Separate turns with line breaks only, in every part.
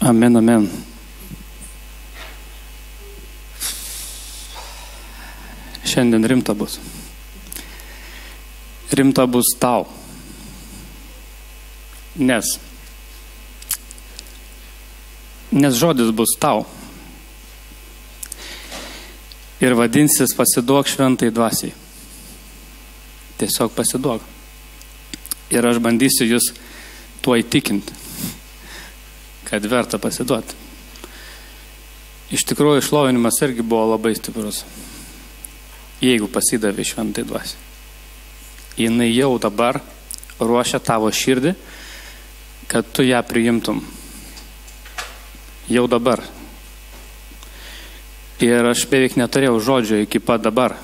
Amen, amen. Šiandien rimta bus. Rimta bus tau. Nes žodis bus tau. Ir vadinsis pasiduok šventai dvasiai. Tiesiog pasiduok. Ir aš bandysiu jūs tuo įtikinti, kad verta pasiduoti. Iš tikrųjų, šlovinimas irgi buvo labai stiprus. Jeigu pasidavė šventai dvasiai. Jinai jau dabar ruošia tavo širdį, kad tu ją priimtum. Jau dabar. Ir aš beveik neturėjau žodžio iki pat dabar.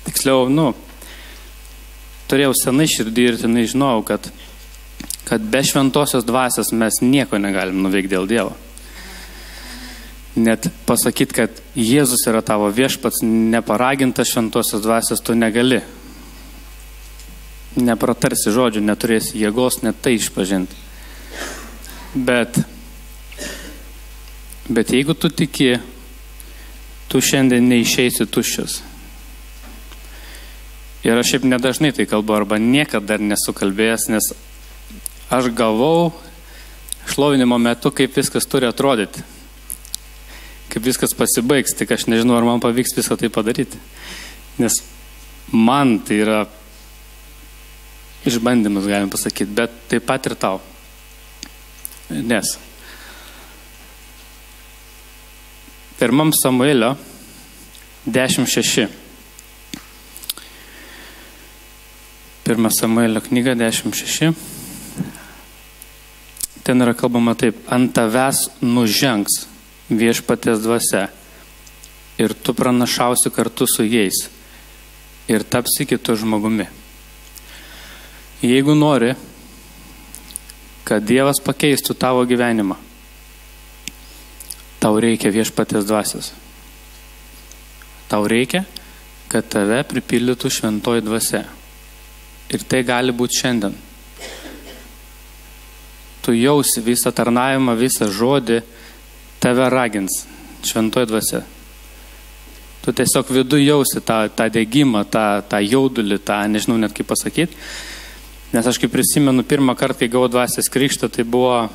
Tiksliau, turėjau senai širdį ir tenai žinojau, kad be šventosios dvasios mes nieko negalim nuveikti dėl Dievo. Net pasakyti, kad Jėzus yra tavo viešpats, neparagintas šventosios dvasios, tu negali. Nepratarsi žodžių, neturėsi jėgos net tai išpažinti. Bet jeigu tu tiki, tu šiandien neišeisi tuščias. Ir aš šiaip nedažnai tai kalbu, arba niekada dar nesu kalbėjęs, nes aš galvau šlovinimo metu, kaip viskas turi atrodyti. Kaip viskas pasibaigs, tik aš nežinau, ar man pavyks visą tai padaryti. Nes man tai yra išbandymas, galim pasakyti, bet taip pat ir tau. Nes 1 Samuelio 10:6. 1 Samuelio knyga 10:6. Ten yra kalbama taip: ant tavęs nužengs viešpaties dvasia ir tu pranašausi kartu su jais ir tapsi kitu žmogumi. Jeigu nori, kad Dievas pakeistų tavo gyvenimą, tau reikia viešpaties dvasios. Tau reikia, kad tave pripildytų šventoji dvasia. Ir tai gali būti šiandien. Tu jausi visą tarnavimą, visą žodį, tave ragins šventoji dvasia. Tu tiesiog viduj jausi tą degimą, tą jaudulį, nežinau net kaip pasakyti. Nes aš kaip prisimenu, pirmą kartą, kai gavau dvasios krikštą, tai buvo,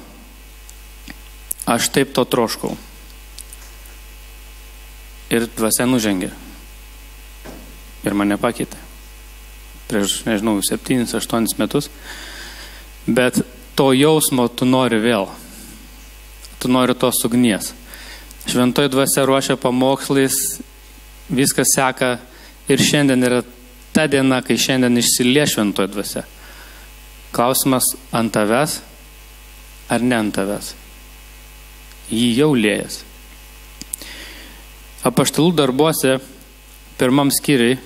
aš taip to troškau. Ir dvasia nužengė. Ir mane pakeitė. Prieš, 7-8 metus. Bet to jausmo tu nori vėl. Tu nori tos ugnies. Šventoji dvasia ruošia pamokslais, viskas seka. Ir šiandien yra ta diena, kai šiandien išsilie šventoji dvasia. Klausimas, ant tavęs ar ne ant tavęs? Jį jau liejas. Apaštalų darbuose 1 skyriui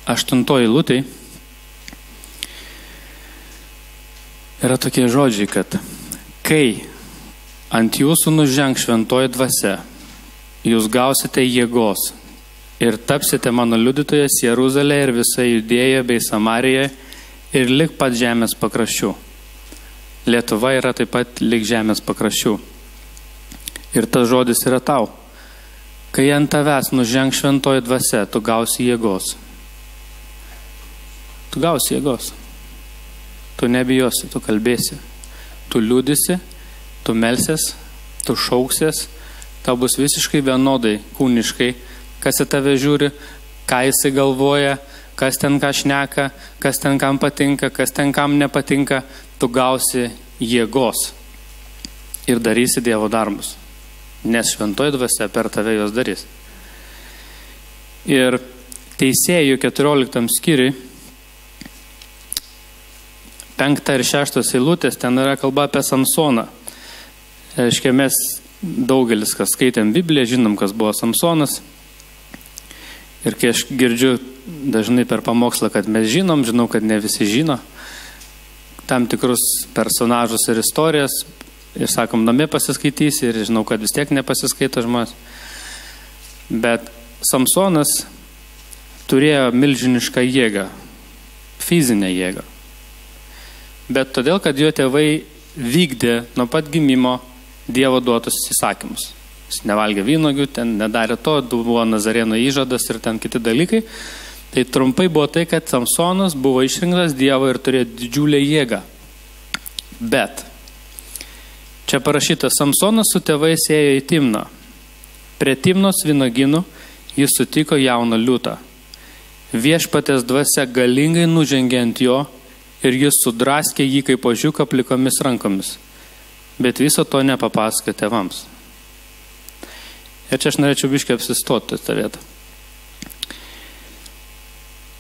8 eilutėj yra tokie žodžiai, kad kai ant jūsų nužengs šventoji dvasia, jūs gausite jėgos ir tapsite mano liudytojas Jeruzalėje ir visai Judėjoje bei Samarijoje ir lik pat žemės pakraščių. Lietuva yra taip pat lik žemės pakraščių. Ir tas žodis yra tau. Kai ant tavęs nužengs šventoji dvasia, tu gausi jėgos. Tu gausi jėgos. Tu nebijosi, tu kalbėsi. Tu liūdisi, tu melsies, tu šauksies. Tau bus visiškai vienodai, kūniškai, kas į tave žiūri, ką jisai galvoja, kas ten ką šneka, kas ten kam patinka, kas ten kam nepatinka. Tu gausi jėgos ir darysi Dievo darbus. Nes šventoji dvasia per tave jos darys. Ir Teisėjų 14 skyriui 5 ir 6 eilutės, ten yra kalba apie Samsoną. Reiškia, mes daugelis, kas skaitėm Bibliją, žinom, kas buvo Samsonas. Ir kai aš girdžiu dažnai per pamokslą, kad mes žinau, kad ne visi žino tam tikrus personažus ir istorijas. Ir sakom, namie pasiskaitysi ir žinau, kad vis tiek nepasiskaito žmonės. Bet Samsonas turėjo milžinišką jėgą, fizinę jėgą. bet todėl, kad jo tėvai vykdė nuo pat gimimo Dievo duotus įsakymus. Jis nevalgė vynuogių, ten nedarė to, buvo Nazareno įžadas ir ten kiti dalykai. Tai trumpai buvo tai, kad Samsonas buvo išrinktas Dievo ir turėjo didžiulę jėgą. Bet čia parašyta, Samsonas su tėvais ėjo į Timną. Prie Timnos vynuogynų jis sutiko jauną liūtą. Viešpatės dvasia galingai nužengė ant jo ir jis sudraskė jį kaip ožiuką plikomis rankomis. Bet viso to nepapasakojo tėvams. Ir čia aš norėčiau biškai apsistoti tą vietą.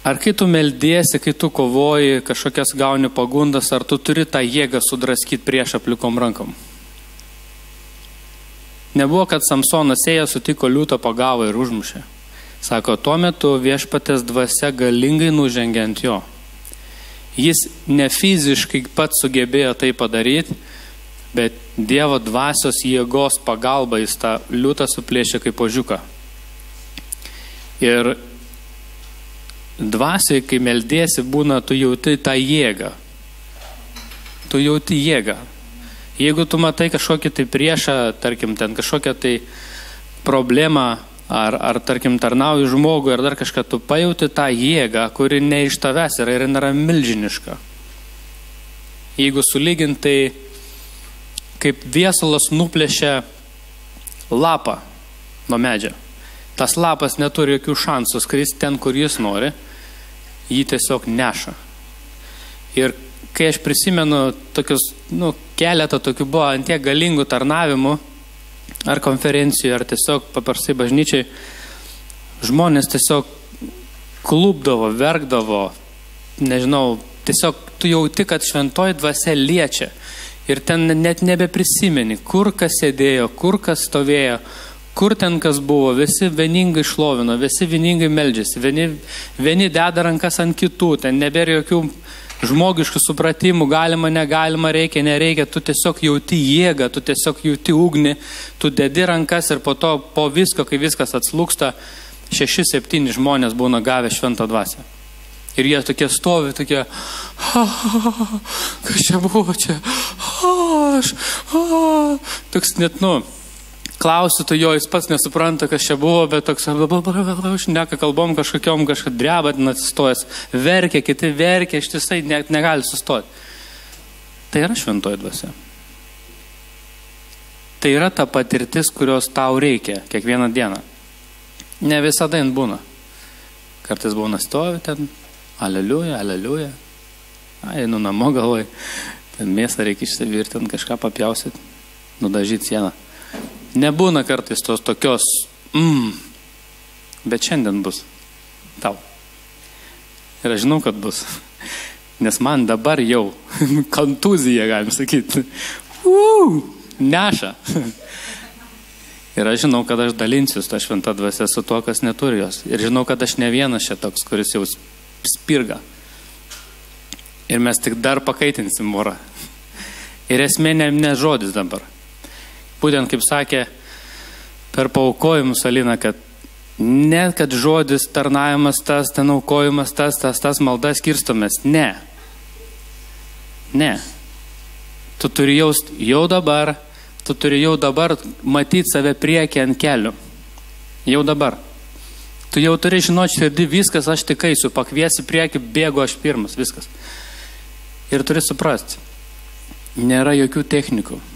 Ar kai tu meldiesi, kai tu kovoji, kažkokias gauni pagundas, ar tu turi tą jėgą sudraskyti prieš aplikom rankom? Nebuvo, kad Samsonas ėjo, sutiko liūtą, pagavo ir užmušė. Sako, tuo metu viešpatės dvasia galingai nužengė ant jo. Jis ne fiziškai pats sugebėjo tai padaryti, bet Dievo dvasios jėgos pagalba jis tą liūtą suplėšė kaip ožiuką. Ir dvasiai, kai meldiesi, būna, tu jauti tą jėgą. Tu jauti jėgą. Jeigu tu matai kažkokį tai priešą, tarkim, ten kažkokią tai problemą, ar tarkim, tarnauji žmogui, ar dar kažką, tu pajauti tą jėgą, kuri ne iš tavęs yra ir nėra milžiniška. Jeigu sulygintai, kaip viesulas nuplėšia lapą nuo medžio. Tas lapas neturi jokių šansų skristi ten, kur jis nori, jį tiesiog neša. Ir kai aš prisimenu tokius, keletą tokių buvo ant tiek galingų tarnavimų, ar konferencijų, ar tiesiog paprastai bažnyčiai, žmonės tiesiog klupdavo, verkdavo, nežinau, tiesiog tu jauti, kad šventoji dvasia liečia. Ir ten net nebeprisimeni, kur kas sėdėjo, kur kas stovėjo, kur ten kas buvo, visi vieningai šlovino, visi vieningai meldžiasi, vieni deda rankas ant kitų, ten nebėra jokių žmogiškų supratimų, galima, negalima, reikia, nereikia, tu tiesiog jauti jėgą, tu tiesiog jauti ugnį, tu dedi rankas ir po to, po visko, kai viskas atslūksta, 6-7 žmonės būna gavę šventą dvasią. Ir jie tokie stovi, tokie, kas čia buvo čia, toks net, klausiu tu jo, jis pats nesupranta, kas čia buvo, bet toks, šneka kalbom kažkokiom, kažką dreba, atsistojęs, verkia, kiti verkia, ištisai negali sustoti. Tai yra šventoji dvasia. Tai yra ta patirtis, kurios tau reikia kiekvieną dieną. Ne visada jin būna. Kartais būna stovi ten, aleliuja, aleliuja. Einu namo galvoj, ten mėsą reikia išsivirti, ten kažką papjausit, nudažyti sieną. Nebūna kartais tos tokios, bet šiandien bus tau. Ir aš žinau, kad bus. Nes man dabar jau kontuzija, galim sakyti, neša. Ir aš žinau, kad aš dalinsiu tą šventą dvasią su tuo, kas neturi jos. Ir žinau, kad aš ne vienas čia toks, kuris jau spirga. Ir mes tik dar pakaitinsim orą. Ir esmė ne žodis dabar. Būtent kaip sakė per paaukojimus Alina, kad ne kad žodis tarnavimas tas, ten aukojimas tas maldas skirstomės. Ne. Ne. Tu turi jaust jau dabar, tu turi jau dabar matyti save priekį ant kelių. Jau dabar. Tu jau turi žinoti širdį, viskas, aš tik eisiu, pakviesi priekį, bėgu aš pirmas, viskas. Ir turi suprasti, nėra jokių technikų.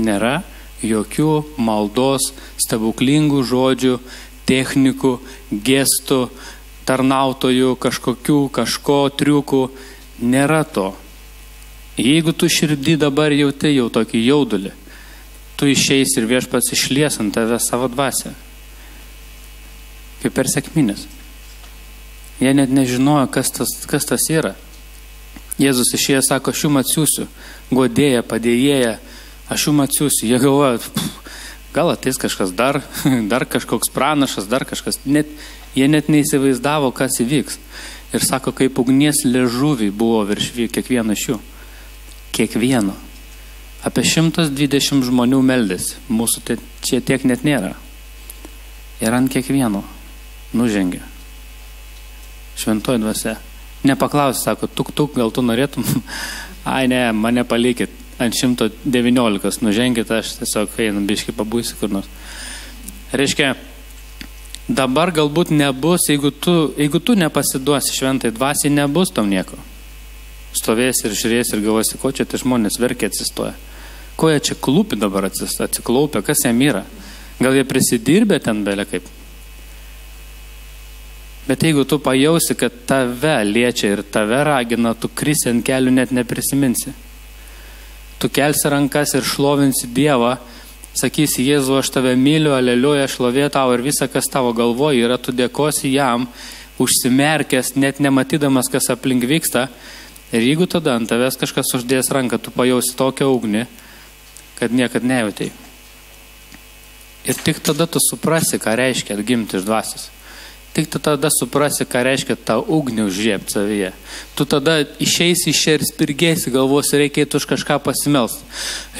Nėra jokių maldos, stebuklingų žodžių, technikų, gestų, tarnautojų, kažko triukų. Nėra to. Jeigu tu širdį dabar jauti jau tokį jaudulį, tu išeis ir viešpats išlies ant tave savo dvasią. Kaip per sekmines. Jie net nežinojo, kas tas yra. Jėzus išėjęs sako, aš jums atsiųsiu, guodėja, padėjėja, aš jums atsiųsiu. Jie galvoja, gal ateis kažkas dar kažkoks pranašas, dar kažkas. Jie net neįsivaizdavo, kas įvyks. Ir sako, kaip ugnies liežuviai buvo virš kiekvieno iš jų. Kiekvieno. Apie 120 žmonių meldėsi. Mūsų čia tiek net nėra. Ir ant kiekvieno nužengė šventoji dvasia. Nepaklausi, sako, tuk, gal tu norėtum? Ai, ne, mane palikit. Ant 119 nuženkit, aš tiesiog einu biškį pabūsiu kur nors. Reiškia, dabar galbūt nebus, jeigu tu nepasiduosi šventai dvasiai, nebus tam nieko. Stovėsi ir žiūrėsi ir galvosi, ko čia tai žmonės verkia atsistoja. Ko jie čia klūpi dabar atsiklaupia, kas jam yra. Gal jie prisidirbė ten belė kaip. Bet jeigu tu pajausi, kad tave liečia ir tave ragina, tu krisi ant kelių net neprisiminsi. Tu kelsi rankas ir šlovinsi Dievą, sakysi, Jėzu, aš tave myliu, aleliuja, šlovė tau ir visa, kas tavo galvoje yra, tu dėkosi jam, užsimerkęs, net nematydamas, kas aplink vyksta. Ir jeigu tada ant tavęs kažkas uždės ranką, tu pajausi tokią ugnį, kad niekad nejautėjai. Ir tik tada tu suprasi, ką reiškia atgimti iš dvasios. Tik tu tada suprasi, ką reiškia tą ugnį užžiebti savyje. Tu tada išeisi iš čia ir spirgėsi, galvosi, reikėtų už kažką pasimelsti.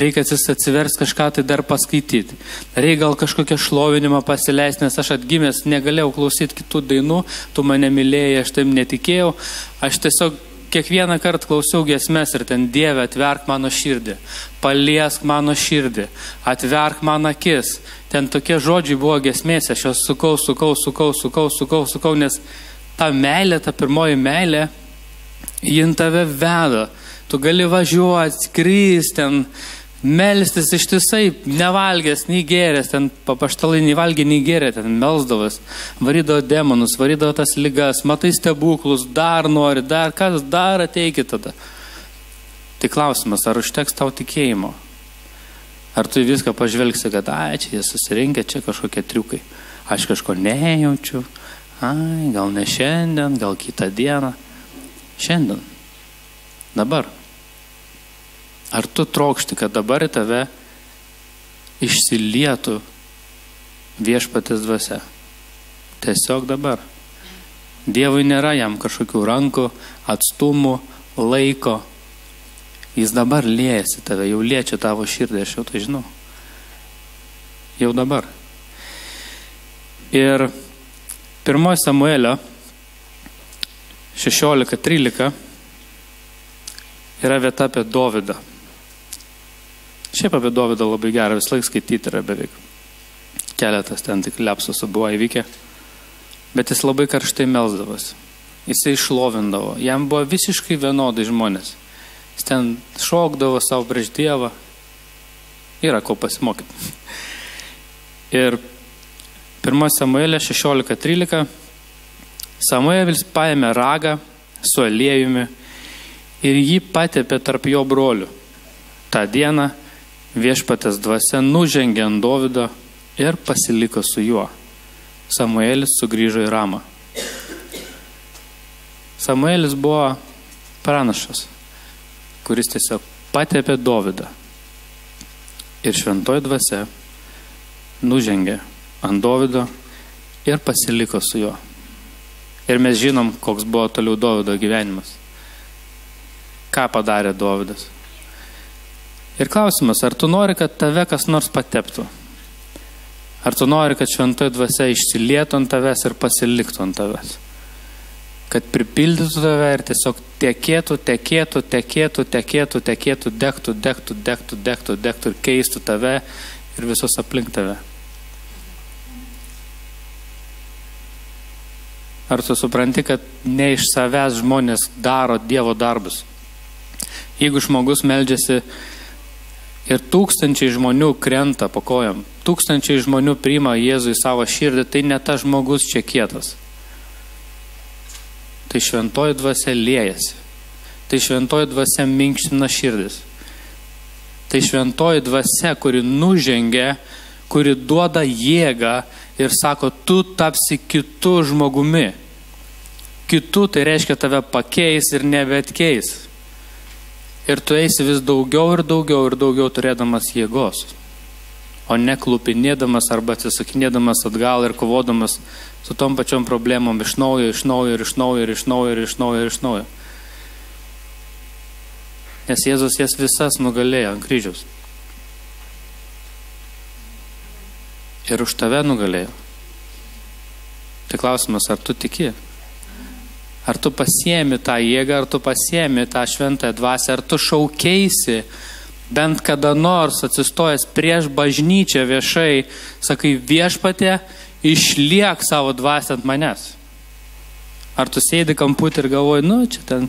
Reikia atsiversti kažką tai dar paskaityti. Reikia gal kažkokią šlovinimą pasileisti, nes aš atgimęs negalėjau klausyti kitų dainų, tu mane mylėjai, aš taip netikėjau. Aš tiesiog kiekvieną kartą klausiau giesmes ir ten Dieve, atverk mano širdį, paliesk mano širdį, atverk man akis. Ten tokie žodžiai buvo giesmėse, aš jos sukau, nes ta meilė, ta pirmoji meilė, jin tave veda. Tu gali važiuoti, skristi, ten melstis ištisai, nevalgęs, nei gėrės, ten papaštalai nei valgė, nei gėrė, ten melsdavas, varydavo demonus, varydavo tas ligas, matai stebuklus, dar nori, dar kas, dar ateikit tada. Tai klausimas, ar užteks tau tikėjimo? Ar tu viską pažvelgsi, kad čia jie susirinkę, čia kažkokie triukai. Aš kažko nejaučiu, gal ne šiandien, gal kitą dieną. Šiandien. Dabar. Ar tu trokšti, kad dabar į tave išsilietų viešpaties dvasia? Tiesiog dabar. Dievui nėra jam kažkokių rankų, atstumų, laiko. Jis dabar liejasi tave, jau liečia tavo širdį, aš jau tai žinau. Jau dabar. Ir 1 Samuelio 16:13 yra vieta apie Dovydą. Šiaip apie Dovydą labai gerą, vis laik skaityti yra beveik. Keletas ten tik lepsusų buvo įvykę. Bet jis labai karštai melsdavas. Jisai šlovindavo. Jam buvo visiškai vienodai žmonės. Jis ten šokdavo savo prieš Dievą. Yra ko pasimokyti. Ir 1 Samuelio 16:13 Samuelis paėmė ragą su aliejumi ir jį patepė tarp jo brolių. Ta diena viešpatės dvasia nužengė ant Dovydo ir pasiliko su juo. Samuelis sugrįžo į Ramą. Samuelis buvo pranašas, kuris tiesiog patepė Dovydą. Ir šventoji dvasia nužengė ant Dovydo ir pasiliko su juo. Ir mes žinom, koks buvo toliau Dovydo gyvenimas. Ką padarė Dovydas. Ir klausimas, ar tu nori, kad tave kas nors pateptų? Ar tu nori, kad šventoji dvasia išsilietų ant tavęs ir pasiliktų ant tavęs? Kad pripildytų tave ir tiesiog tekėtų, degtų ir keistų tave ir visus aplink tave. Ar tu supranti, kad ne iš savęs žmonės daro Dievo darbus? Jeigu žmogus meldžiasi ir tūkstančiai žmonių krenta po kojom, tūkstančiai žmonių priima Jėzų į savo širdį, tai ne tas žmogus čia kietas. Tai šventoji dvasia liejasi. Tai šventoji dvasia minkština širdis. Tai šventoji dvasia, kuri nužengia, kuri duoda jėgą ir sako, tu tapsi kitu žmogumi. Kitu tai reiškia tave pakeis ir nebetkeis. Ir tu eisi vis daugiau ir daugiau turėdamas jėgos. O ne klupinėdamas arba atsisakinėdamas atgal ir kovodamas su tom pačiom problemom iš naujo. Nes Jėzus jas visas nugalėjo ant kryžiaus. Ir už tave nugalėjo. Tai klausimas, ar tu tiki? Ar tu pasiemi tą jėgą, ar tu pasiemi tą šventąją dvasią, ar tu šaukeisi bent kada nors atsistojęs prieš bažnyčią viešai, sakai, viešpatie, išliek savo dvasią ant manęs. Ar tu sėdi kamputį ir galvoji, čia ten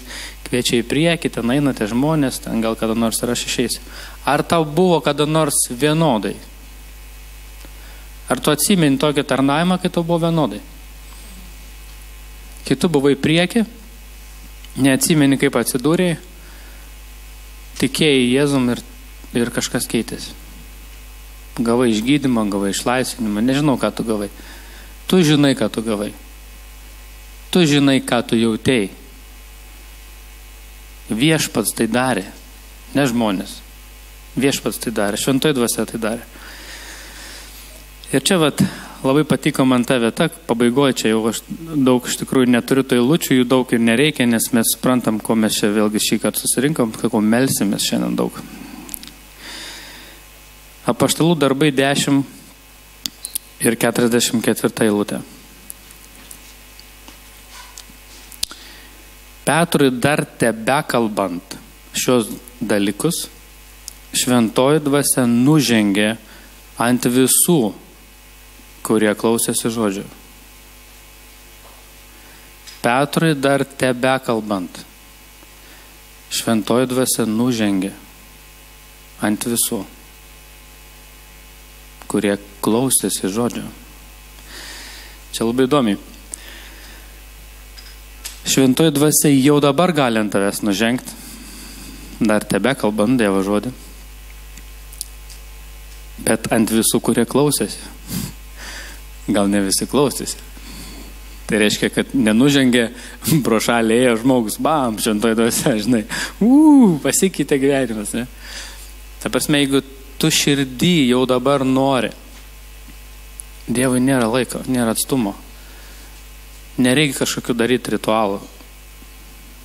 kviečia į priekį, ten einate žmonės, ten gal kada nors ir aš išeisiu. Ar tau buvo kada nors vienodai? Ar tu atsimeni tokį tarnavimą, kai tau buvo vienodai? Kai tu buvai prieki, neatsimeni kaip atsidūrėjai, tikėjai Jėzum ir kažkas keitėsi. Gavai išgydymą, gavai išlaisvinimą, nežinau, ką tu gavai. Tu žinai, ką tu gavai. Tu žinai, ką tu jautėjai. Viešpats tai darė, ne žmonės. Viešpats tai darė, šventoji dvasia tai darė. Ir čia labai patiko man ta vieta, pabaigoje čia jau aš daug iš tikrųjų neturiu to eilučių, jų daug ir nereikia, nes mes suprantam, ko mes čia vėlgi šį kartą susirinkom, ko melsimės šiandien daug. Apaštalų darbai 10 ir 44 eilutė. Petrui dar tebekalbant šios dalykus, šventoji dvasia nužengė ant visų, kurie klausėsi žodžių. Petrui dar tebekalbant, šventoji dvasia nužengė ant visų, kurie klausėsi žodžių. Čia labai įdomi. Šventoji dvasia jau dabar gali ant tavęs nužengti, dar tebekalbant Dievo žodį, bet ant visų, kurie klausėsi. Gal ne visi klausėsi. Tai reiškia, kad nenužengė pro šalį ėjo žmogus, bam, šventoji dvasia, žinai, pasikeitė gyvenimas, ne? Ta prasme, jeigu tu širdį jau dabar nori, Dievui nėra laiko, nėra atstumo. Nereikia kažkokių daryti ritualų.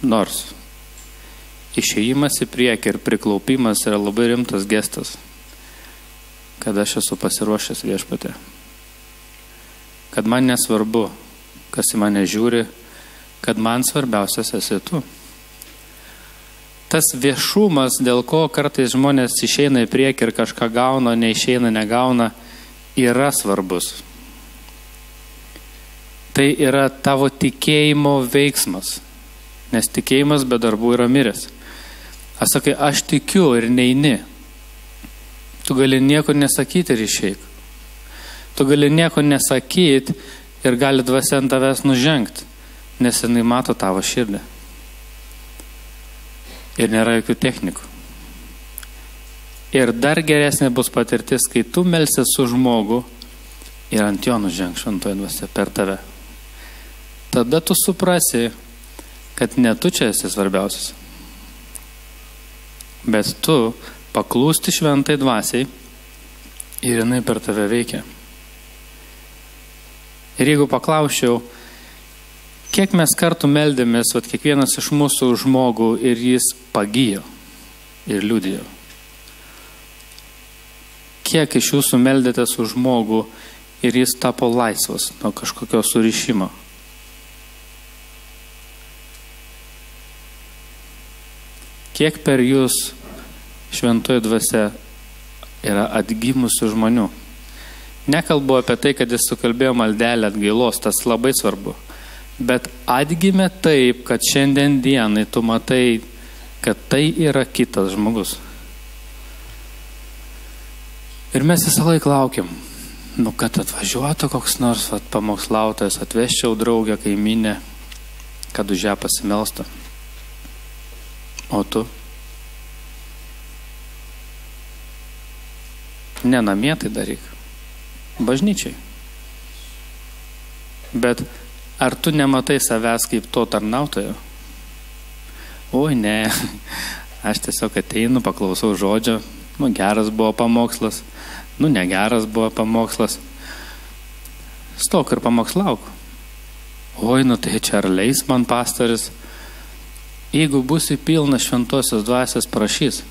Nors išėjimas į priekį ir priklaupimas yra labai rimtas gestas, kad aš esu pasiruošęs viešpatė. Kad man nesvarbu, kas į mane žiūri, kad man svarbiausias esi tu. Tas viešumas, dėl ko kartais žmonės išeina į priekį ir kažką gauna, neišeina, negauna, yra svarbus. Tai yra tavo tikėjimo veiksmas, nes tikėjimas be darbų yra miręs. Aš sakai, aš tikiu ir neini. Tu gali nieko nesakyti ir išeik. Tu gali nieko nesakyti ir gali dvasia ant tavęs nužengti, nes jinai mato tavo širdį. Ir nėra jokių technikų. Ir dar geresnė bus patirtis, kai tu melsies su žmogu ir ant jo nužengs šventoji dvasia per tave. Tada tu suprasi, kad ne tu čia esi svarbiausias, bet tu paklūsti šventai dvasiai ir jinai per tave veikia. Ir jeigu paklausčiau, kiek mes kartų meldėmės, kiekvienas iš mūsų žmogų ir jis pagijo ir liudijo. Kiek iš jūsų meldėtės už žmogų ir jis tapo laisvas nuo kažkokio surišimo. Kiek per jūs šventoji dvasia yra atgimusių žmonių. Nekalbu apie tai, kad jis sukalbėjo maldelę atgailos, tas labai svarbu. Bet atgimė taip, kad šiandien dienai tu matai, kad tai yra kitas žmogus. Ir mes visą laiką laukiam, kad atvažiuotų koks nors pamokslautojas, atveščiau draugę, kaiminę, kad už ją pasimelstų. O tu? Ne namie tai daryk, bažnyčiai. Bet ar tu nematai savęs kaip to tarnautojo? Oi ne, aš tiesiog ateinu, paklausau žodžio, geras buvo pamokslas, negeras buvo pamokslas. Stok ir pamokslauk. Oi, tai čia ar leis man pastoris? Jeigu būsi pilna šventosios dvasios, prašys.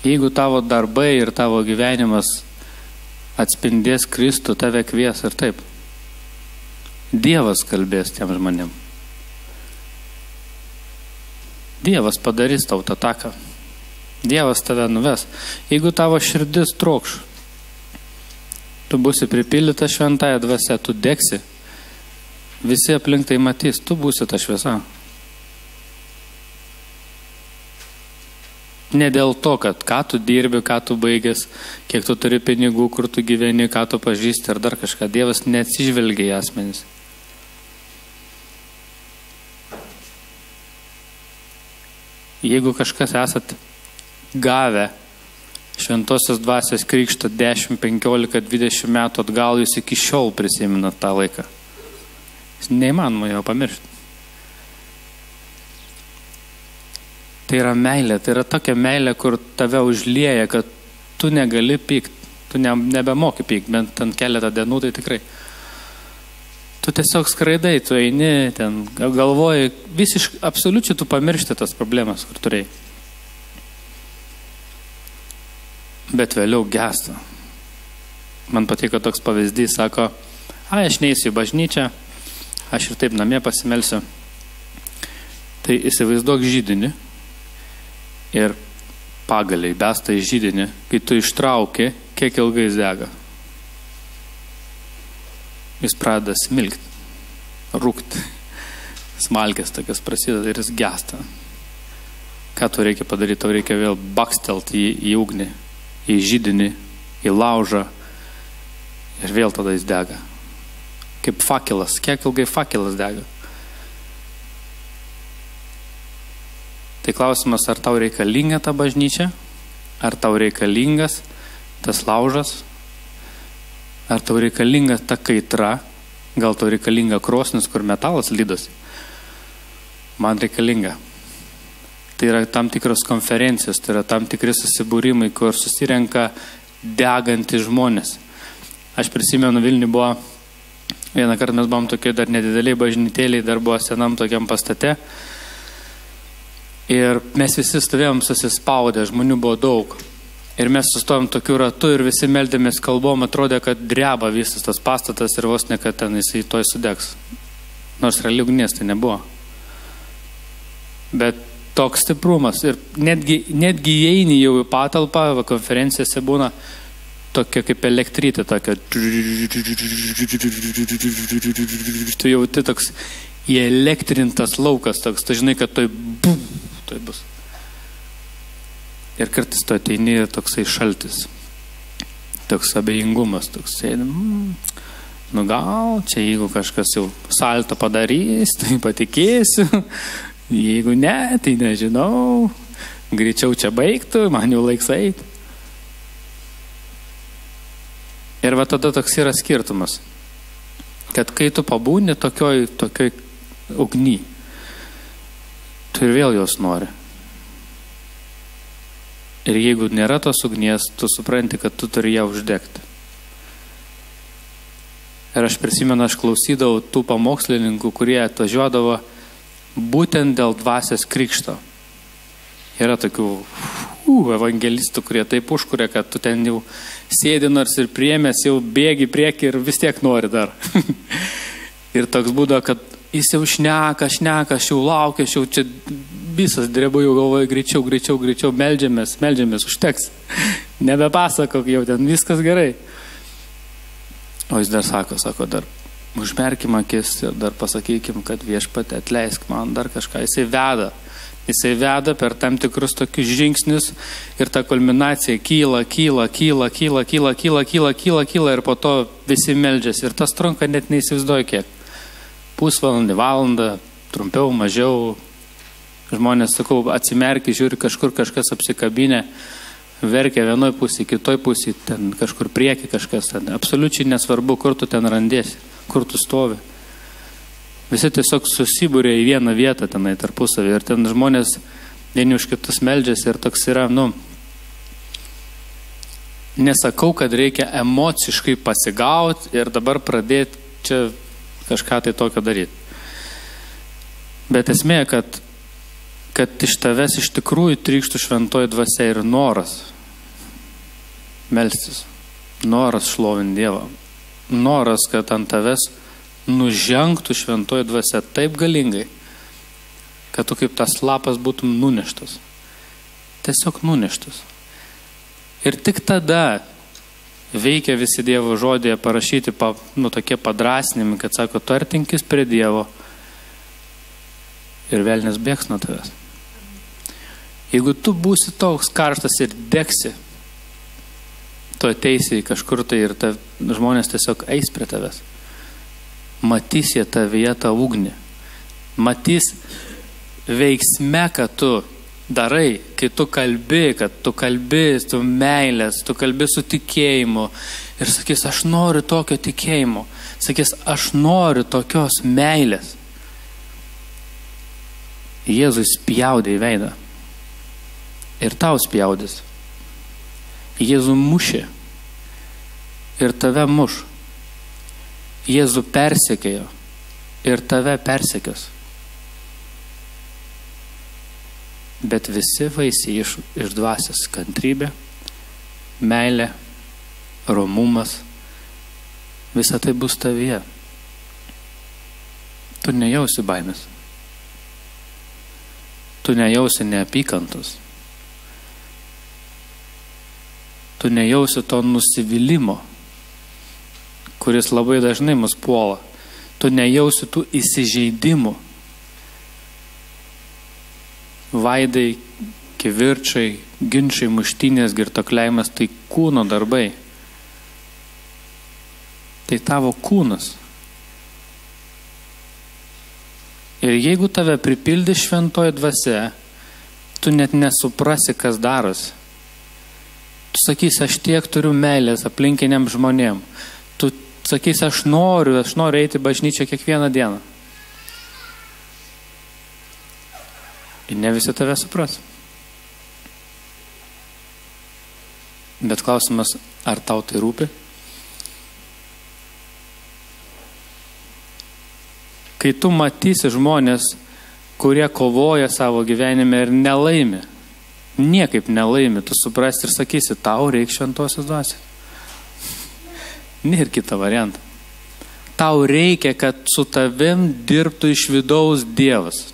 Jeigu tavo darbai ir tavo gyvenimas atspindės Kristų, tave kvies ir taip. Dievas kalbės tiem žmonėm. Dievas padarys tau tą taką. Dievas tave nuves. Jeigu tavo širdis trokš, tu būsi pripildyta šventąją dvasia, tu degsi. Visi aplink tai matys, tu būsi ta šviesa. Ne dėl to, kad ką tu dirbi, ką tu baigęs, kiek tu turi pinigų, kur tu gyveni, ką tu pažįsti ar dar kažką. Dievas neatsižvelgia į asmenis. Jeigu kažkas esat gavę šventosios dvasios krikštą 10, 15, 20 metų atgal, jūs iki šiol prisiminat tą laiką. Neįmanoma jo pamiršti. Tai yra meilė, tai yra tokia meilė, kur tave užlieja, kad tu negali pykt, tu nebemoki pykt, bent ten keletą dienų, tai tikrai. Tu tiesiog skraidai, tu eini, ten galvoji, visiškai, absoliučiai tu pamiršti tas problemas, kur turėjai. Bet vėliau gęsta. Man patiko toks pavyzdys, sako, aš neįsiu į bažnyčią, aš ir taip namie pasimelsiu. Tai įsivaizduok židinį ir pagaliai besta į židinį, kai tu ištrauki, kiek ilgai jis dega. Jis pradeda smilkti, rūkti, smalkės tokias prasideda ir jis gęsta. Ką tu reikia padaryti? Tau reikia vėl bakstelti į ugnį, į židinį, į laužą ir vėl tada jis dega. Kaip fakelas, kiek ilgai fakelas dega. Tai klausimas, ar tau reikalinga ta bažnyčia, ar tau reikalingas tas laužas, ar tau reikalinga ta kaitra, gal tau reikalinga krosnis, kur metalas lydosi. Man reikalinga. Tai yra tam tikros konferencijos, tai yra tam tikri susibūrimai, kur susirenka degantys žmonės. Aš prisimenu, Vilniuje buvo, vieną kartą mes buvom tokie dar nedideliai bažnytėliai, dar buvo senam tokiam pastate. Ir mes visi stovėjom susispaudę, žmonių buvo daug. Ir mes sustojom tokiu ratu ir visi meldėmės kalbom, atrodė, kad dreba visas tas pastatas ir vos ne, kad ten jisai toj sudegs. Nors realiai ugnies tai nebuvo. Bet toks stiprumas. Ir netgi įeini jau į patalpą, konferencijose būna tokia kaip elektrytė, tokia. Tu jauti toks įelektrintas laukas, toks, tu žinai, kad tai bus. Ir kartais tu ateini ir toksai šaltis, toks abejingumas, toks sėdim, nu gal čia jeigu kažkas jau salto padarys, tai patikėsiu, jeigu ne, tai nežinau, greičiau čia baigtų, man jau laiks eit. Ir va tada toks yra skirtumas, kad kai tu pabūni tokioj ugny, tu ir vėl jos nori. Ir jeigu nėra tos ugnies, tu supranti, kad tu turi ją uždegti. Ir aš prisimenu, aš klausydavau tų pamokslininkų, kurie atvažiuodavo būtent dėl dvasios krikšto. Yra tokių evangelistų, kurie taip užkuria, kad tu ten jau sėdi nors ir priėmęs, jau bėgi prieki ir vis tiek nori dar. Ir toks būdavo, kad jis jau šneka, aš jau laukiu, aš jau čia visas drebu, jau galvoju, greičiau, meldžiamės, užteks. Nebepasakok, jau ten viskas gerai. O jis dar sako, dar užmerkim akis ir dar pasakykim, kad Viešpatie atleisk man dar kažką. Jisai veda per tam tikrus tokius žingsnius ir ta kulminacija kyla ir po to visi meldžiasi. Ir tas trunka net neįsivaizduoju kiek. Pusvalandį, valandą, trumpiau, mažiau. Žmonės, sakau, atsimerkia, žiūri kažkur kažkas apsikabinę, verkia vienoj pusėje, kitoj pusėje, ten kažkur prieki kažkas. Ten. Absoliučiai nesvarbu, kur tu ten randėsi, kur tu stovi. Visi tiesiog susibūrė į vieną vietą tenai tarpusavį ir ten žmonės vieni už kitus meldžiasi ir toks yra, nesakau, kad reikia emociškai pasigauti ir dabar pradėti čia kažką tai tokio daryti. Bet esmė, kad iš tavęs iš tikrųjų trykštų šventoji dvasia ir noras melstis, noras šlovinti Dievą, noras, kad ant tavęs nužengtų šventoji dvasia taip galingai, kad tu kaip tas lapas būtum nuneštas. Tiesiog nuneštas. Ir tik tada veikia visi Dievo žodėje parašyti tokie padrasnimi, kad sako, tu artinkis prie Dievo ir velnias bėgs nuo tavęs. Jeigu tu būsi toks karštas ir degsi, tu ateisi kažkur tai ir žmonės tiesiog eis prie tavęs. Matys jie tavyje tą ugnį. Matys veiksme, kad tu darai, kai tu kalbi, su meilės, tu kalbi su tikėjimu. Ir sakys, aš noriu tokio tikėjimo. Sakys, aš noriu tokios meilės. Jėzui spjaudė į veidą. Ir tau spjaudės. Jėzų mušė. Ir tave muš. Jėzų persekėjo. Ir tave persekios. Bet visi vaisiai iš dvasios kantrybė, meilė, romumas, visa tai bus tavyje. Tu nejausi baimės. Tu nejausi neapykantos. Tu nejausi to nusivylimų, kuris labai dažnai mus puola. Tu nejausi tų įsižeidimų. Vaidai, kivirčiai, ginčiai, muštynės, girtakleimas, tai kūno darbai. Tai tavo kūnas. Ir jeigu tave pripildys šventoji dvasia, tu net nesuprasi, kas darosi. Tu sakysi, aš tiek turiu meilės aplinkiniam žmonėm. Tu sakysi, aš noriu eiti į bažnyčią kiekvieną dieną. Ir ne visi tave supras. Bet klausimas, ar tau tai rūpi? Kai tu matysi žmonės, kurie kovoja savo gyvenime ir nelaimi, niekaip nelaimi, tu suprasti ir sakysi, tau reikia šventosios dvasios. Nėra kita varianta. Tau reikia, kad su tavim dirbtų iš vidaus Dievas.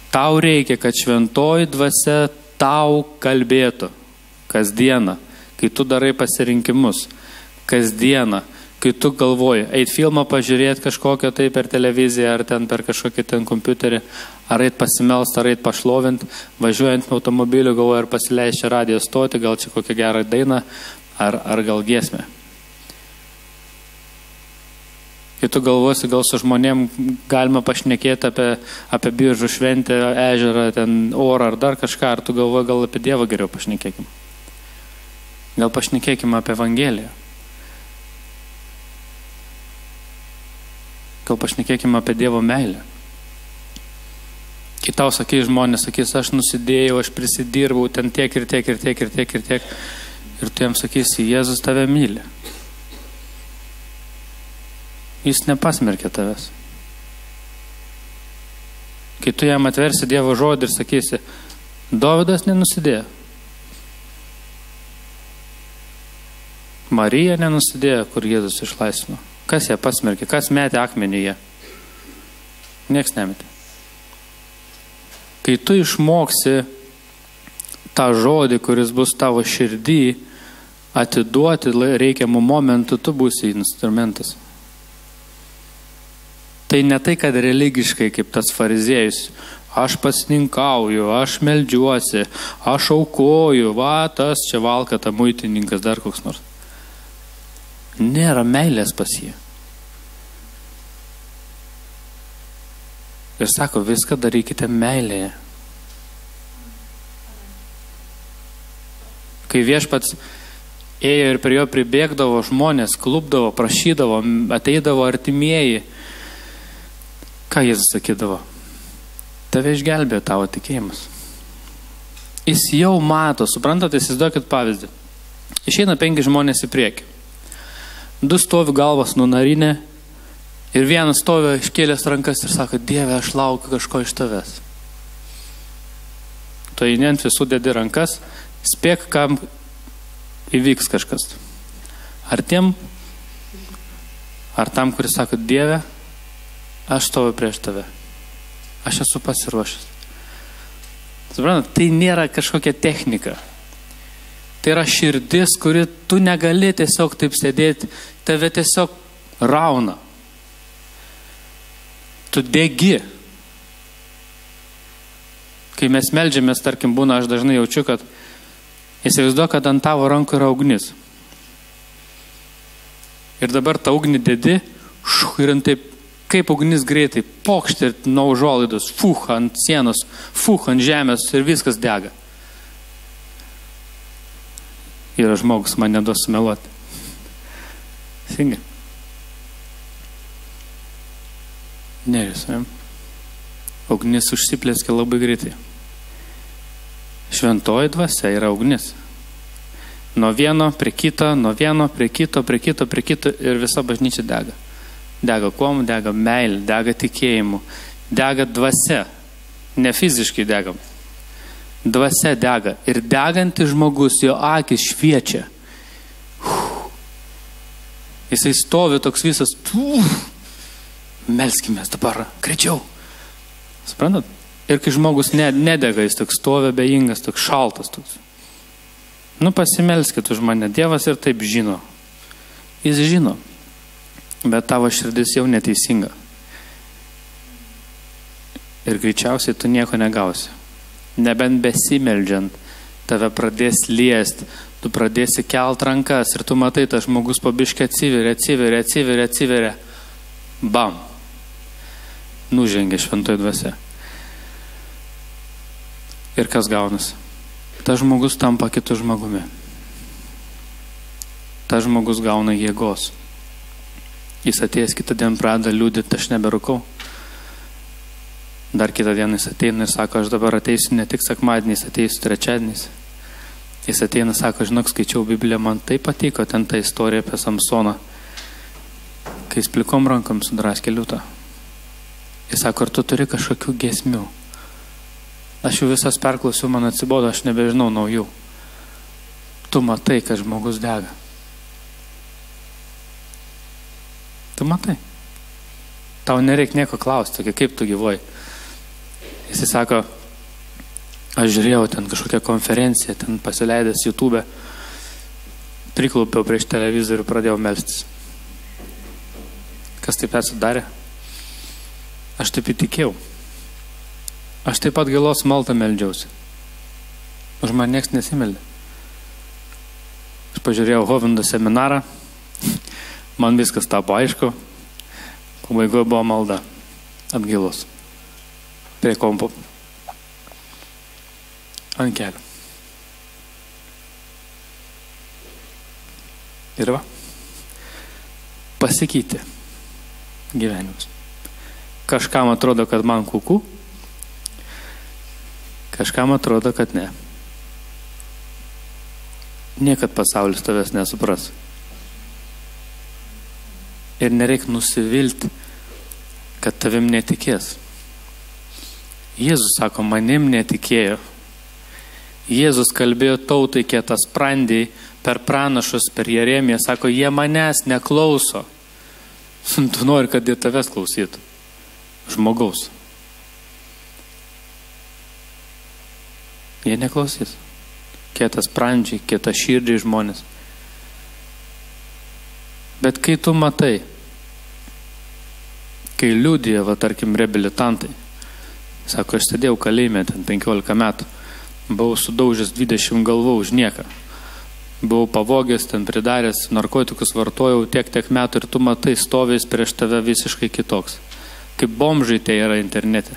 Tau reikia, kad šventoji dvasia tau kalbėtų kasdieną, kai tu darai pasirinkimus, kasdieną, kai tu galvoji, eit filmą pažiūrėti kažkokią tai per televiziją, ar ten per kažkokį ten kompiuterį, ar eit pasimelst, ar eit pašlovint, važiuojant automobiliu, galvoji, ar pasileisti radijo stotį, gal čia kokią gerą dainą, ar gal giesmę. Kai tu galvosi, gal su žmonėm galima pašnekėti apie Biržų šventę, ežerą, ten orą ar dar kažką, ar tu galvoji, gal apie Dievą geriau pašnekėkim. Gal pašnekėkim apie Evangeliją. Gal pašnekėkim apie Dievo meilę. Kai tau sakys žmonės, sakys, aš nusidėjau, aš prisidirbau ten tiek ir tiek ir tiek ir tiek ir tiek. Ir tu jam sakysi, Jėzus tave myli. Jis nepasmerkė tavęs. Kai tu jam atversi Dievo žodį ir sakysi, Dovydas nenusidėjo. Marija nenusidėjo, kur Jėzus išlaisvino. Kas ją pasmerkė? Kas metė akmenį ją? Nieks nemetė. Kai tu išmoksi tą žodį, kuris bus tavo širdį, atiduoti reikiamų momentų, tu būsi instrumentas. Tai ne tai, kad religiškai, kaip tas fariziejus, aš pasninkauju, aš meldžiuosi, aš aukoju, va, tas čia valkata muitininkas, dar koks nors. Nėra meilės pas jį. Ir sako, viską darykite meilėje. Kai Viešpats ėjo ir prie jo pribėgdavo žmonės, klupdavo, prašydavo, ateidavo artimieji, ką Jėzus sakydavo? Tave išgelbėjo tavo tikėjimas. Jis jau mato, suprantate, įsivaizduokit pavyzdį. Išeina 5 žmonės į priekį. 2 stovi galvas nunarinę ir vienas stovi iškėlęs rankas ir sako, Dieve, aš laukiu kažko iš tavęs. Tu eini ant visų dedi rankas, spėk, kam įvyks kažkas. Ar Ar tam, kuris sako, Dieve, aš stoviu prieš tave. Aš esu pasiruošęs. Suprantat, tai nėra kažkokia technika. Tai yra širdis, kuri tu negali tiesiog taip sėdėti, tave tiesiog rauna. Tu degi. Kai mes meldžiamės, tarkim, būna, aš dažnai jaučiu, kad įsivaizduoju, kad ant tavo rankų yra ugnis. Ir dabar tą ugnį dedi, ir ant taip, kaip ugnis greitai, pokšti ir nuo užuolaidos, ant sienos, ant žemės ir viskas dega. Yra žmogus, man neduos sumeluoti. Singi. Neris, ne? Ugnis užsiplėskė labai greitai. Šventoji dvasia yra ugnis. Nuo vieno prie kito, nuo vieno prie kito ir visa bažnyčia dega. Dega kuom, dega meilė, dega tikėjimu, dega dvasia. Ne fiziškai degam. Dvasia dega. Ir degantis žmogus, jo akis šviečia. Jisai stovi toks visas. Melskimės dabar, greičiau. Suprantat? Ir kai žmogus nedega, jis toks stovi abejingas, toks šaltas. Toks. Pasimelskit už mane. Dievas ir taip žino. Jis žino. Bet tavo širdis jau neteisinga. Ir greičiausiai tu nieko negausi. Nebent besimeldžiant, tave pradės liest, tu pradėsi kelt rankas ir tu matai, tas žmogus po biškį atsiveria. Bam. Nužengė šventoji dvasia. Ir kas gaunasi? Tas žmogus tampa kitu žmogumi. Tas žmogus gauna jėgos. Jis atėjęs kitą dieną pradeda liūdėti, aš neberūkau. Dar kitą dieną jis ateina ir sako, aš dabar ateisiu ne tik sekmadieniais, ateisiu trečiadieniais. Jis ateina ir sako, žinok, skaičiau Bibliją, man taip patiko ten ta istorija apie Samsoną, kai jis plikom rankom sudraskė liūtą. Jis sako, ar tu turi kažkokių giesmių? Aš jau visas perklausiu, man atsibodo, aš nebežinau naujų. Tu matai, kad žmogus dega. Tu matai. Tau nereik nieko klausti, kaip tu gyvoji. Jis sako, aš žiūrėjau ten kažkokią konferenciją, ten pasileidęs YouTube, priklaupiau prieš televizorių ir pradėjau melstis. Kas taip atsidarė? Aš taip įtikėjau. Aš taip pat gailos maltą meldžiausi. Už man nieks nesimeldė. Aš pažiūrėjau Hovindo seminarą, man viskas tapo aišku, pabaigoje buvo malda atgailos. Prie kompo. Ant kelių. Ir va. Pasikeitė gyvenimas. Kažkam atrodo, kad man kuku, kažkam atrodo, kad ne. Niekad pasaulis tavęs nesupras. Ir nereik nusivilti, kad tavim netikės. Jėzus sako, manim netikėjo. Jėzus kalbėjo tautai kietasprandžiai per pranašus, per Jeremiją, sako, jie manęs neklauso. Tu nori, kad jie tavęs klausytų. Žmogaus. Jie neklausys. Kietasprandžiai, kietaširdžiai žmonės. Bet kai tu matai, kai liudija, tarkim, reabilitantai, sako, aš sėdėjau kalėjime ten 15 metų, buvau sudaužęs 20 galvų už nieką, buvau pavogęs, ten pridaręs, narkotikus vartojau tiek metų ir tu matai, stovės prieš tave visiškai kitoks. Kaip bomžai tai yra internete.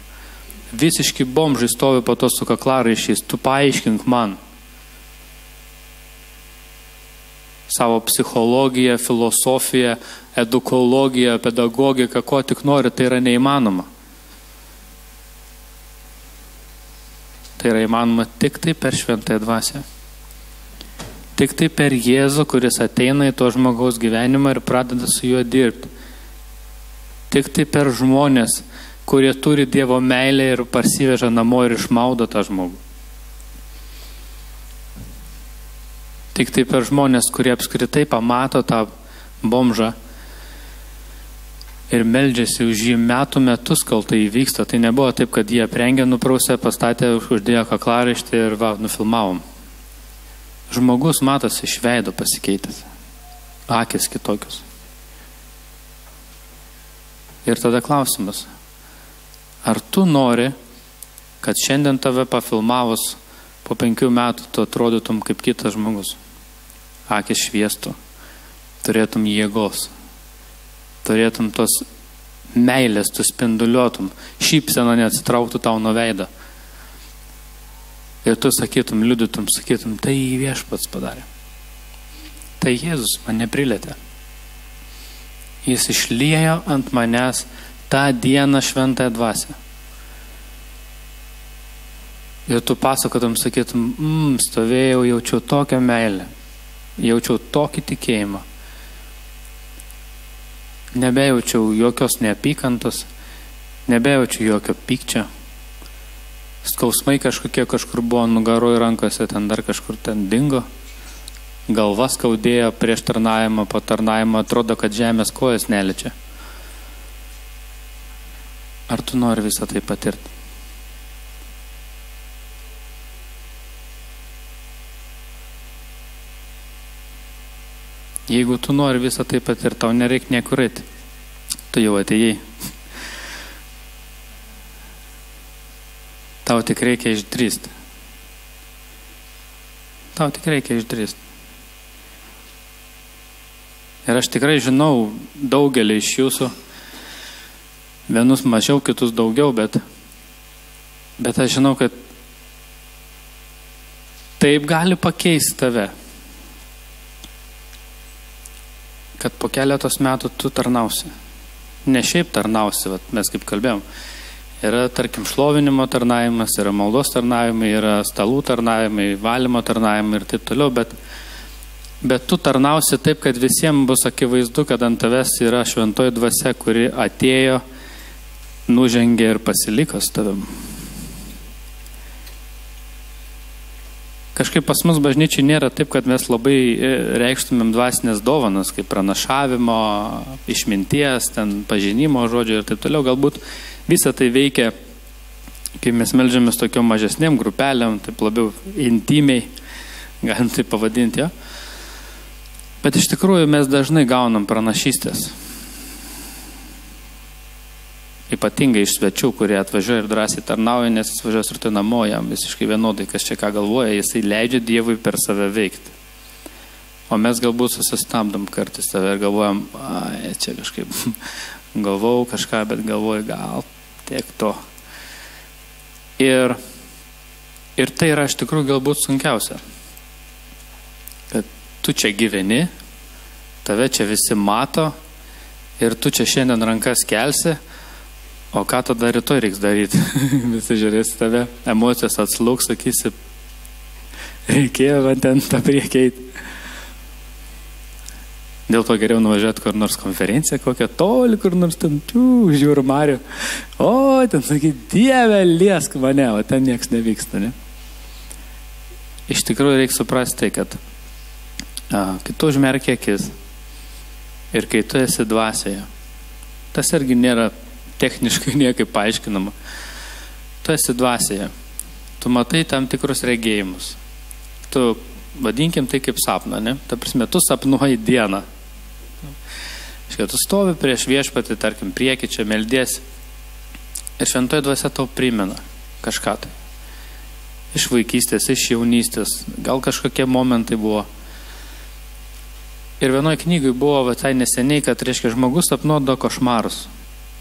Visiškai bomžai stovi po to su kaklaraiščiais, tu paaiškink man. Savo psichologiją, filosofiją, edukologiją, pedagogiką, ko tik nori, tai yra neįmanoma. Tai yra įmanoma tik tai per šventąją dvasią. Tik tai per Jėzų, kuris ateina į to žmogaus gyvenimą ir pradeda su juo dirbti. Tik tai per žmonės, kurie turi Dievo meilę ir parsiveža namo ir išmaudo tą žmogų. Tik tai per žmonės, kurie apskritai pamato tą bomžą ir meldžiasi už jį metų metus, kol tai įvyksta. Tai nebuvo taip, kad jie aprengė, nuprausė, pastatė, uždėjo kaklaraištį ir nufilmavom. Žmogus matosi iš veido pasikeitęs. Akis kitokios. Ir tada klausimas. Ar tu nori, kad šiandien tave pafilmavus po 5 metų tu atrodytum kaip kitas žmogus? Akis šviestų. Turėtum jėgos. Turėtum tos meilės, tu spinduliuotum. Šypsena neatsitrauktų tau nuo veido. Ir tu sakytum, liudytum, sakytum, tai Viešpats padarė. Tai Jėzus mane prilėtė. Jis išliejo ant manęs tą dieną šventąją dvasią. Ir tu pasakotum, sakytum, stovėjau, jaučiau tokią meilę, jaučiau tokį tikėjimą. Nebejaučiau jokios neapykantos, nebejaučiau jokio pykčio. Skausmai kažkokie kažkur buvo nugaroj rankose, ten dar kažkur ten dingo. Galva skaudėjo prieš tarnavimą, po tarnavimą, atrodo, kad žemės kojas neliečia. Ar tu nori visą tai patirti? Jeigu tu nori visą tai patirti, tau nereikia niekur eiti. Tu jau atėjai. Tau tik reikia išdrįsti. Tau tik reikia išdrįsti. Ir aš tikrai žinau daugelį iš jūsų, vienus mažiau, kitus daugiau, bet aš žinau, kad taip gali pakeisti tave, kad po keletos metų tu tarnausi. Ne šiaip tarnausi, mes kaip kalbėjom. Yra, tarkim, šlovinimo tarnavimas, yra maldos tarnavimai, yra stalų tarnavimai, valymo tarnavimai ir taip toliau, bet tu tarnausi taip, kad visiems bus akivaizdu, kad ant tavęs yra šventoji dvasia, kuri atėjo, nužengė ir pasiliko su tavim. Kažkaip pas mus bažnyčiai nėra taip, kad mes labai reikštumėm dvasinės dovanas, kaip pranašavimo, išminties, ten pažinimo žodžio ir taip toliau. Galbūt visą tai veikia, kai mes meldžiamės tokiom mažesnėm grupelėm, taip labiau intimiai, galim tai pavadinti, jo. Bet iš tikrųjų mes dažnai gaunam pranašystės. Ypatingai iš svečių, kurie atvažiuoja ir drąsiai tarnauja, nes jis važiuos ir tai namo, jam visiškai vienodai, kas čia ką galvoja, jisai leidžia Dievui per save veikti. O mes galbūt susistabdom kartais save ir galvojam, čia kažkaip galvojau kažką, bet galvoju, gal tiek to. Ir tai yra iš tikrųjų galbūt sunkiausia. Kad tu čia gyveni, tave čia visi mato ir tu čia šiandien rankas kelsi, o ką tada rytoj reiks daryti? Visi žiūrės tave, emocijos atslūks, sakysi, reikėjo man ten tą priekį eiti. Dėl to geriau nuvažiuoti kur nors konferenciją, kokią toli, kur nors ten, žiūrų Marių. O, ten sakai, Dieve, liesk mane, o ten nieks nevyksta, ne? Iš tikrųjų reikia suprasti tai, kad kai tu užmerki akis ir kai tu esi dvasioje, tas irgi nėra techniškai niekaip paaiškinama. Tu esi dvasioje. Tu matai tam tikrus regėjimus. Tu, vadinkim tai kaip sapną, ne? Ta prasme, tu sapnuoji dieną. Tu stovi prieš Viešpatį, tarkim, prieki čia meldiesi. Ir šventoji dvasia tau primena kažką tai. Iš vaikystės, iš jaunystės. Gal kažkokie momentai buvo. Ir vienoj knygai buvo visai neseniai, kad, reiškia, žmogus sapnuodavo košmarus.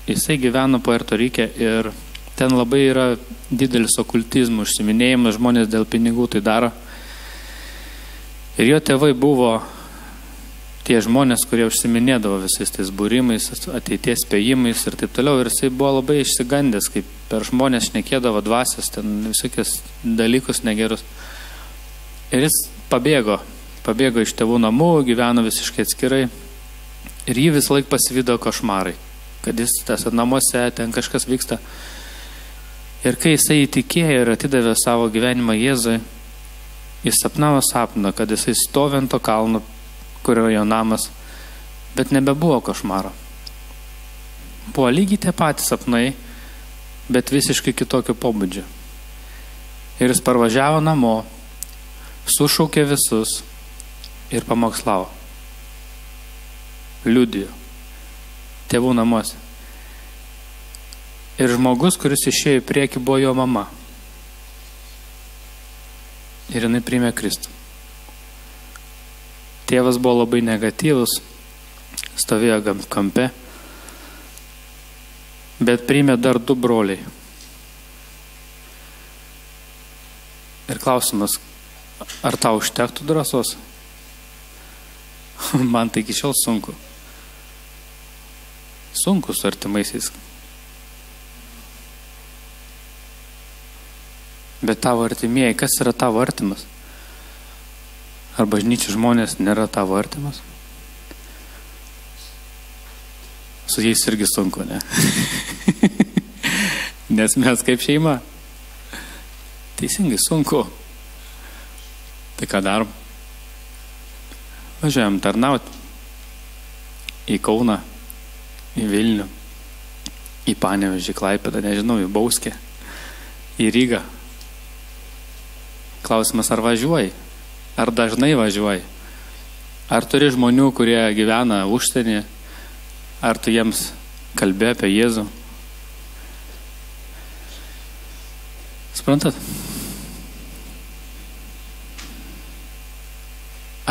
Jisai gyveno Puerto Rike ir ten labai yra didelis okultizmo užsiminėjimas, žmonės dėl pinigų tai daro. Ir jo tėvai buvo tie žmonės, kurie užsiminėdavo visais tais būrimais, ateities spėjimais ir taip toliau. Ir jisai buvo labai išsigandęs, kaip per žmonės šnekėdavo dvasias, ten visokius dalykus negerus. Ir jis pabėgo iš tėvų namų, gyveno visiškai atskirai. Ir jį vis laik pasivydo košmarai, kad jis tęsia namuose, ten kažkas vyksta. Ir kai jisai įtikėjo ir atidavė savo gyvenimą Jėzui, jis sapnavo sapną, kad jisai stovi ant to kalno, kurio jo namas, bet nebebuvo košmaro. Buvo lygiai tie patys sapnai, bet visiškai kitokio pobūdžio. Ir jis parvažiavo namo, sušaukė visus ir pamokslavo. Liudijo. Tėvų namuose. Ir žmogus, kuris išėjo į priekį, buvo jo mama. Ir jinai priėmė Kristų. Tėvas buvo labai negatyvus, stovėjo kampe, bet priėmė dar 2 broliai. Ir klausimas, ar tau užtektų drąsos? Man tai iki šiol sunku. Sunku su artimaisiais. Bet tavo artimieji, kas yra tavo artimas? Ar bažnyčių žmonės nėra tavo artimas? Su jais irgi sunku, ne? Nes mes kaip šeima. Teisingai sunku. Tai ką darom? Važiuojam tarnauti į Kauną, į Vilnių, į Panevėžį, Klaipėdą, nežinau, į Bauskę, į Rygą. Klausimas, ar važiuoji? Ar dažnai važiuoji? Ar turi žmonių, kurie gyvena užsienyje? Ar tu jiems kalbė apie Jėzų? Suprantat?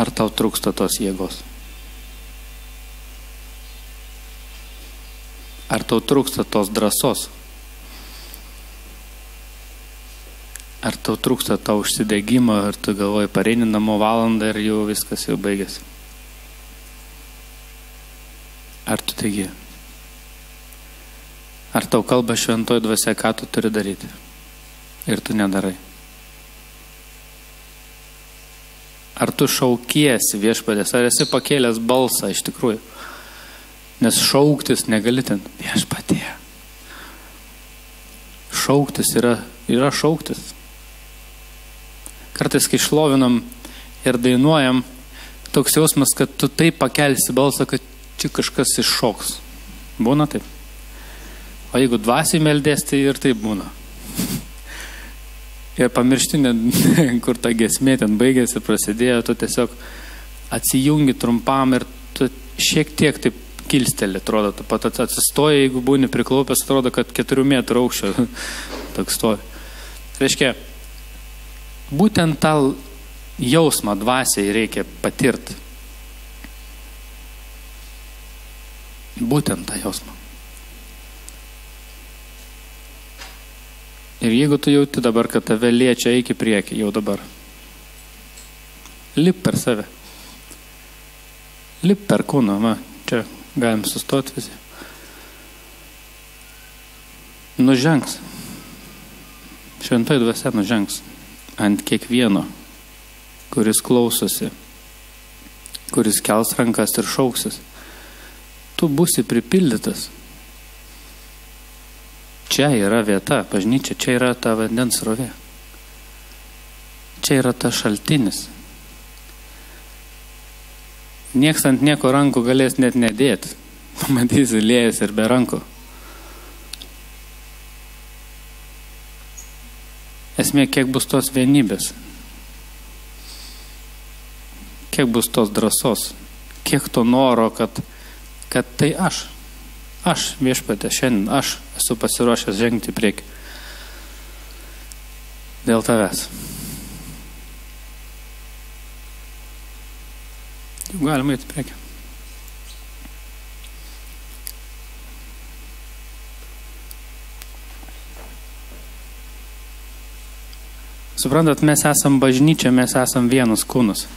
Ar tau trūksta tos jėgos? Ar tau trūksta tos drąsos? Ar tau trūksta to užsidegimo, ar tu galvoji, pareini namo valandą ir jau viskas jau baigėsi? Ar tu taigi? Ar tau kalba šventoji dvasia, ką tu turi daryti? Ir tu nedarai. Ar tu šaukiesi Viešpaties, ar esi pakėlęs balsą iš tikrųjų? Nes šauktis negali ten, Viešpatie. Šauktis yra šauktis. Kartais, kai šlovinam ir dainuojam, toks jausmas, kad tu taip pakelsi balsą, kad čia kažkas iššoks. Būna taip. O jeigu dvasiai meldės, tai ir taip būna. Ir pamiršti, kur ta giesmė ten baigėsi, prasidėjo, tu tiesiog atsijungi trumpam ir tu šiek tiek taip kilsteli, atrodo, tu pat atsistoji, jeigu būni priklaupęs, atrodo, kad 4 metrų aukščio toks stovi. Reiškia, būtent tą jausmą dvasiai reikia patirti. Būtent tą jausmą. Ir jeigu tu jauti dabar, kad tave liečia, eik į priekį, jau dabar. Lip per save. Lip per kūną, čia galim sustoti visi. Nužengs. Šventoji dvasia nužengs ant kiekvieno, kuris klausosi, kuris kels rankas ir šauksis. Tu būsi pripildytas. Čia yra vieta, bažnyčia, čia yra ta vandens srovė. Čia yra ta šaltinis. Nieks ant nieko rankų galės net nedėti. Pamatysi, lėjas ir be rankų. Esmė, kiek bus tos vienybės. Kiek bus tos drąsos. Kiek to noro, kad tai aš. Aš, Viešpatie, šiandien aš esu pasiruošęs žengti į priekį. Dėl tavęs. Jau galima eiti į priekį. Suprantat, mes esam bažnyčia, mes esam vienas kūnas.